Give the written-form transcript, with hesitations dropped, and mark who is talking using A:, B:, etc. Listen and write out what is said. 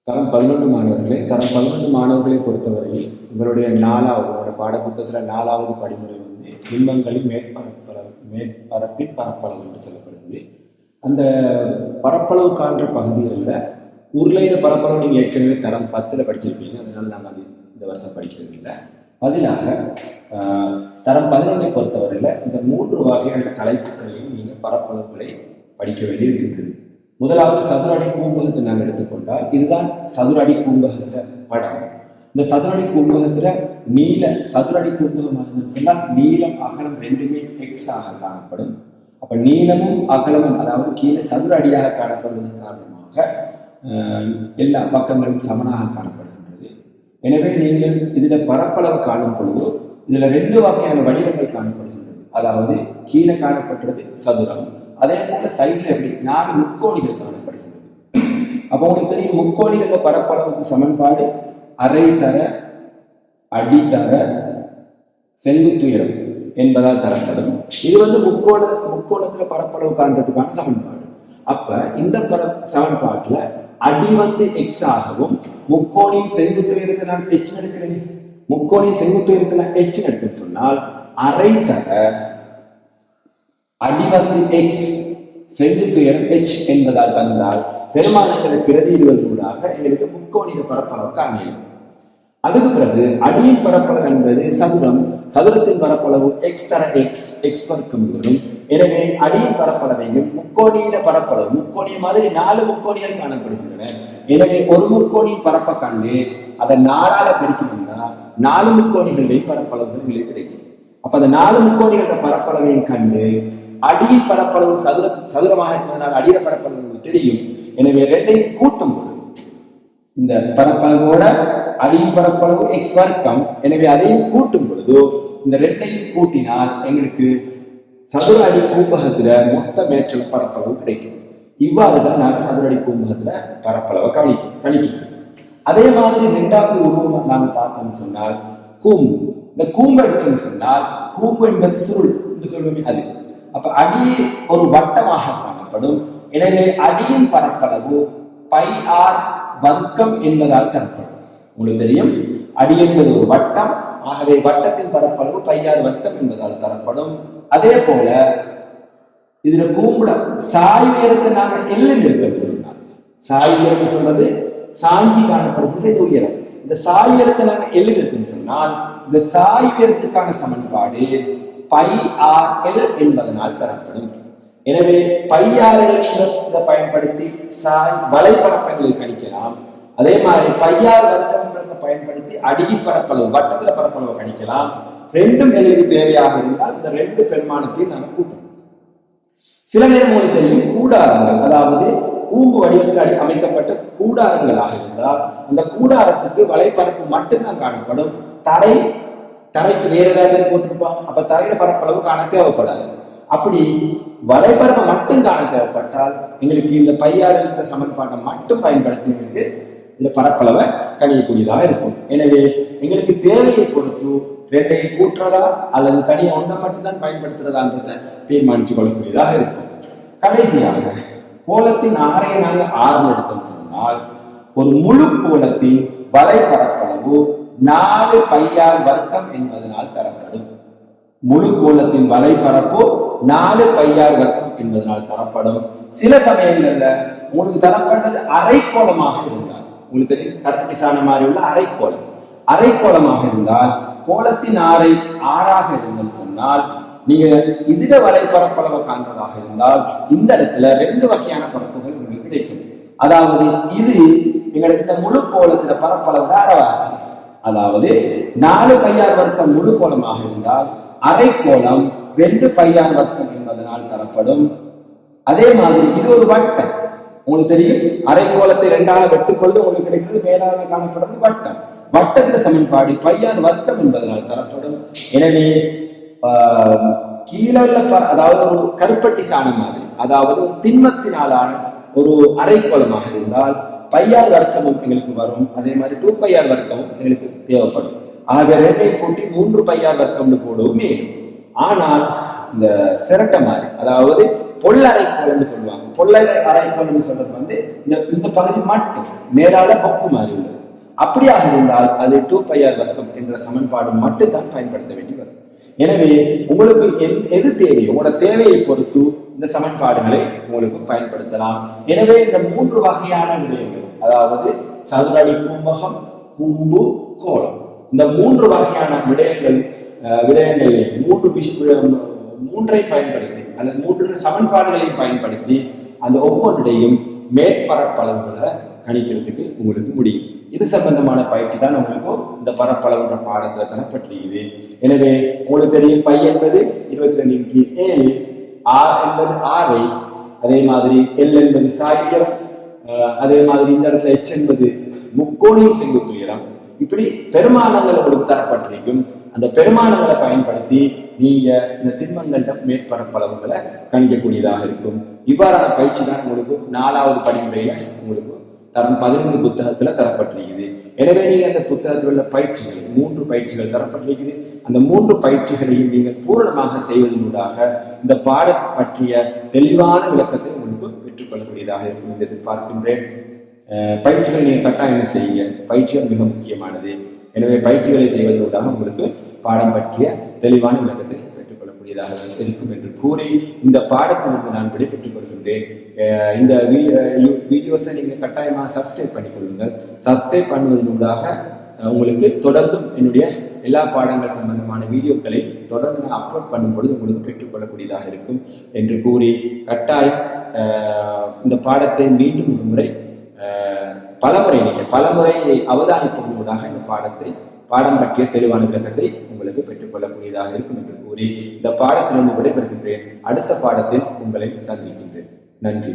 A: தரம் 11 மாணவர்களே, தரம் 11 மாணவர்களை பொறுத்தவரை உங்களுடைய உங்களோட பாடப்புத்தகத்தில் 4வது படிமுறை வந்து பிம்பங்களின் மேற்பரப்பின் பரப்பளவு என்று சொல்லப்படுது. அந்த பரப்பளவு காண்ற பகுதிகளில் உருளையில பரப்பளவு நீங்கள் ஏற்கனவே தரம் 10 படிச்சிருப்பீங்க, அதனால நாங்கள் அது இந்த வருஷம் படிக்கிறது இல்லை. பதிலாக தரம் 11 பொறுத்தவரையில் இந்த 3 வகையான தலைப்புகளையும் நீங்கள் பரப்பளவுகளை படிக்க வேண்டி இருக்கின்றது. முதலாவது சதுர அடி கூம்பகத்தை நாங்கள் எடுத்துக்கொண்டால் இதுதான் சதுர அடி கூம்பகத்துல படம். இந்த சதுர அடி கூம்பகத்துல சதுர அடி கூம்பகம் சொன்னால் நீளம் அகலம் ரெண்டுமே எக்ஸ் ஆக காணப்படும். அப்ப நீளமும் அகலமும் அதாவது கீழே சதுர அடியாக காணப்படுவதன் காரணமாக எல்லா பக்கங்களும் சமனாக காணப்படுகின்றது. எனவே நீங்கள் இதுல பரப்பளவு காணும் பொழுது இதுல 2 வகையான வடிவங்கள் காணப்படுகின்றது. அதாவது கீழே காணப்படுறது சதுரம், அதே போல சைட்ல எப்படி 4 முக்கோணிகள் காணப்படுகிறது. அப்போ உங்களுக்கு தெரியும் முக்கோணிகள் பரப்பளவுக்கு சமன்பாடு அரைத்தர அடித்தர செங்குத்துயரம் என்பதால் தரப்படும். இது வந்து முக்கோணத்துல பரப்பளவு காண்றதுக்கான சமன்பாடு. அப்ப இந்த சமன்பாட்டுல அடி வந்து எக்ஸ் ஆகவும் முக்கோணியின் செங்குத்துயரத்தை நான் எச் எடுக்கிறேன். முக்கோணியின் செங்குத்துயரத்தை நான் எச் எடுத்து சொன்னால் அரைத்தர அடி வந்து எக்ஸ் செங்குத்துயரம் எச் என்பதால் தந்தால் பெருமானங்களை பிரதியிடுவதற்காக எங்களுக்கு முக்கோணிய பரப்பளவு காணலாம். அதுக்கு பிறகு அடியின் பரப்பளவு என்பது சதுரத்தின் பரப்பளவு எக்ஸ் தர எக்ஸ் வர்க்கம் வரும். எனவே அடியின் பரப்பளவையும் முக்கோணியின பரப்பளவு முக்கோணிய மாதிரி 4 முக்கோணிகள் காணப்படுகின்றன. எனவே ஒரு முக்கோணியின் பரப்பை கண்டு அதை 4ஆல பெருக்கணும்னா 4 முக்கோணிகளின் பரப்பளவுகள் கிடைக்கும். அப்ப அந்த 4 முக்கோணிகளோட பரப்பளவையும் கண்டு அடியின் பரப்பளவு சதுரமாக இருப்பதனால் அடியில பரப்பளவு தெரியும். எனவே 2ஐயும் கூட்டும் பொழுது இந்த பரப்பளவோட அடியின் பரப்பளவு எக்ஸ் வர்க்கம், எனவே அதையும் கூட்டும் பொழுது இந்த 2ஐயும் கூட்டினால் எங்களுக்கு சதுர அடி கூம்பகத்துல மொத்த மேற்றல் பரப்பளவு கிடைக்கும். இவ்வாறுதான் நாங்கள் சதுர அடி கூம்பகத்துல பரப்பளவை கணிக்கிறோம். அதே மாதிரி 2வது உருவம் நாங்கள் பார்த்தோம்னு சொன்னால் கூம்பு. இந்த கூம்பு எடுத்தோம்னு சொன்னால் கூம்பு என்பது சுருள் என்று சொல்லுவோமே அது. அப்ப அடி ஒரு வட்டமாக காணப்படும். எனவே அடியின் பரப்பளவு பை ஆர் வர்க்கம் என்பதால் தரப்படும். உங்களுக்கு தெரியும் அடி என்பது ஒரு வட்டம், ஆகவே வட்டத்தின் பரப்பளவு பை ஆர் வர்க்கம் என்பதால் தரப்படும். அதே போல இதுல கூம்புட சாய் உயரத்தை நாங்கள் எல்லுன்னு எடுக்க சொன்னாங்க. சாய் உயரம் சொல்றது சாஞ்சி காணப்படுகின்ற இது உயரம். இந்த சாய் உயரத்தை நாங்கள் எல்லுன்னு எடுக்க சொன்னால் இந்த சாய் உயரத்துக்கான சமன்பாடு பை ஆர் எல் என்பதனால் தரப்படும். எனவே பை ஆர் எல் பயன்படுத்தி வலைப்பரப்பங்களை கணிக்கலாம். அதே மாதிரி பை ஆர் வர்க்கத்தை பயன்படுத்தி அடியின் பரப்பளவு வட்டத்துல பரப்பளவு கணிக்கலாம். 2ம் எங்களுக்கு தேவையாக இருந்தால் இந்த 2 பெருமானத்தையும் நாங்கள் கூட்டணும். சில நேரம் உங்களுக்கு தெரியும் கூடாரங்கள், அதாவது கூம்பு வடிவத்தில் அமைக்கப்பட்ட கூடாரங்களாக இருந்தால் அந்த கூடாரத்துக்கு வலைப்பரப்பு மட்டும்தான் காணப்படும். தரைக்கு வேற ஏதாவது போட்டிருப்பாங்க. அப்ப தரையில பரப்பளவு காண தேவைப்படாது. அப்படி வலைப்பரப்பை மட்டும் காண தேவைப்பட்டால் எங்களுக்கு இந்த பையாறு என்ற சமன்பாட்டை மட்டும் பயன்படுத்தி எங்களுக்கு இந்த பரப்பளவை கணியக்கூடியதாக இருக்கும். எனவே எங்களுக்கு தேவையை பொறுத்து 2ஐயும் கூட்டுறதா அல்லது தனியா ஒன்றை மட்டும்தான் பயன்படுத்துறதான்றதை தீர்மானிச்சு கொள்ளக்கூடியதாக இருக்கும். கடைசியாக கோலத்தின் ஆரையை நாங்கள் 6 எடுத்தோம் சொன்னால் ஒரு முழு கோலத்தின் வலைப்பரப்பளவு 4 பை ஆர் வர்க்கம் என்பதனால் தரப்படும். முழு கோலத்தின் வலைப்பரப்பு 4 பை ஆர் வர்க்கம் என்பதனால் தரப்படும். சில சமயங்கள்ல உங்களுக்கு தரப்பட்டது அரைக்கோளமாக இருந்தால், உங்களுக்கு தெரியும் கர்த்தடிசான மாதிரி உள்ள அரைக்கோளமாக இருந்தால் கோலத்தின் ஆரை 6ஆக இருந்தது சொன்னால் நீங்க இதர வலைப்பரப்பளவை காண்பதாக இருந்தால் இந்த இடத்துல 2 வகையான பரப்புகள் உங்களுக்கு கிடைக்கும். அதாவது இது எங்களுக்கு இந்த முழு கோலத்துல பரப்பளவு அரைவாசி, அதாவது 4 பை ஆர் வர்க்கம் முழு கோலமாக இருந்தால் அரைக்கோளம் 2 பை ஆர் வர்க்கம் என்பதனால் தரப்படும். அதே மாதிரி இது ஒரு வட்டம். உங்களுக்கு தெரியும் அரைக்கோளத்தை 2ஆக வெட்டும் பொழுது உங்களுக்கு கிடைக்கிறது மேலாக காணப்படுறது வட்டம். வட்டத்தின் சமன்பாடு பை ஆர் வர்க்கம் என்பதனால் தரப்படும். எனவே கீழே அதாவது ஒரு கருப்பட்டி சாணம் மாதிரி, அதாவது திண்மத்தினாலான ஒரு அரைக்கோளமாக இருந்தால் பை ஆர் வர்க்கமும் எங்களுக்கு வரும். அதே மாதிரி 2 பை ஆர் வர்க்கமும் எங்களுக்கு தேவைப்படும். ஆக 2ஐயும் கூட்டி 3 பை ஆர் வர்க்கம்னு போடவும். ஆனால் இந்த சிரட்டை மாதிரி, அதாவது பொல்லரைக்கோள் என்று சொல்லுவாங்க. பொல்லரைக்கோள் என்று சொல்றது வந்து இந்த பகுதி மட்டும் மேலால பக்கு மாறி உள்ளது. அப்படியாக இருந்தால் அது 2πr வர்க்கம் என்ற சமன்பாடு மட்டும் தான் பயன்படுத்த வேண்டி வரும். எனவே உங்களுக்கு எது தேவையோ உங்களோட தேவையை பொறுத்து இந்த சமன்பாடுகளை உங்களுக்கு பயன்படுத்தலாம். எனவே இந்த 3 வகையான விடயங்கள், அதாவது சதுரடி, கும்பகம், கூம்பு, கோலம், இந்த 3 வகையான விடயங்களை மூன்றை பயன்படுத்தி அல்லது 3 சமன்பாடுகளை பயன்படுத்தி அந்த ஒவ்வொன்றையும் மேற்பரப்பளவுகளை கணிக்கிறதுக்கு உங்களுக்கு முடியும். இது சம்பந்தமான பயிற்சி தான் உங்களுக்கு இந்த பரப்பளவுன்ற பாடத்துல தரப்பட்டிருக்குது. எனவே உங்களுக்கு தெரியும், பை என்பது 22/7, R என்பது 6, அதே மாதிரி L என்பது சாய்வுயரம், அதே மாதிரி இந்த இடத்துல H என்பது முக்கோணியின் செங்குத்து உயரம். இப்படி பெருமானங்கள் உங்களுக்கு தரப்பட்டிருக்கும். அந்த பெருமானங்களை பயன்படுத்தி நீங்க இந்த திண்மங்கள்ட மேற்பரப்பளவுகளை கணிக்கக்கூடியதாக இருக்கும். இவ்வாறான பயிற்சி தான் உங்களுக்கு 4வது படிமுறையில உங்களுக்கு தரம் 11 புத்தகத்துல தரப்பட்டிருக்குது. எனவே நீங்க அந்த புத்தகத்தில் உள்ள பயிற்சிகள் 3 பயிற்சிகள் தரப்பட்டிருக்குது. அந்த 3 பயிற்சிகளையும் நீங்கள் பூரணமாக செய்வதனூடாக இந்த பாடம் பற்றிய தெளிவான விளக்கத்தை உங்களுக்கு பெற்றுக்கொள்ளக்கூடியதாக இருக்கும் என்று எதிர்பார்க்கின்றேன். பயிற்சிகளை நீங்க கட்டாயம் செய்யுங்க. பயிற்சிகள் மிக முக்கியமானது. எனவே பயிற்சிகளை செய்வதனூடாக உங்களுக்கு பாடம் பற்றிய தெளிவான விளக்கத்தை பெற்றுக்கொள்ளக்கூடியதாக இருக்கும் என்று கூறி இந்த பாடத்திலிருந்து நான் விடைபெற்றுக் கொள்கின்றேன். இந்த வீடியோஸை நீங்க கட்டாயமாக சப்ஸ்கிரைப் பண்ணிக்கொள்ளுங்கள். சப்ஸ்கிரைப் பண்ணுவதனூடாக உங்களுக்கு தொடர்ந்தும் என்னுடைய எல்லா பாடங்கள் சம்பந்தமான வீடியோக்களை தொடர்ந்து நான் அப்லோட் பண்ணும் பொழுது உங்களுக்கு பெற்றுக்கொள்ளக்கூடியதாக இருக்கும் என்று கூறி கட்டாயம் இந்த பாடத்தை மீண்டும் ஒரு முறை பலமுறை அவதானிப்பதனூடாக இந்த பாடம் பற்றிய தெளிவான விளக்கத்தை உங்களுக்கு பெற்றுக்கொள்ளக்கூடியதாக இருக்கும் என்று கூறி இந்த பாடத்திலிருந்து விடைபெறுகின்றேன். அடுத்த பாடத்தில் உங்களை சந்திக்கின்றேன். நன்றி.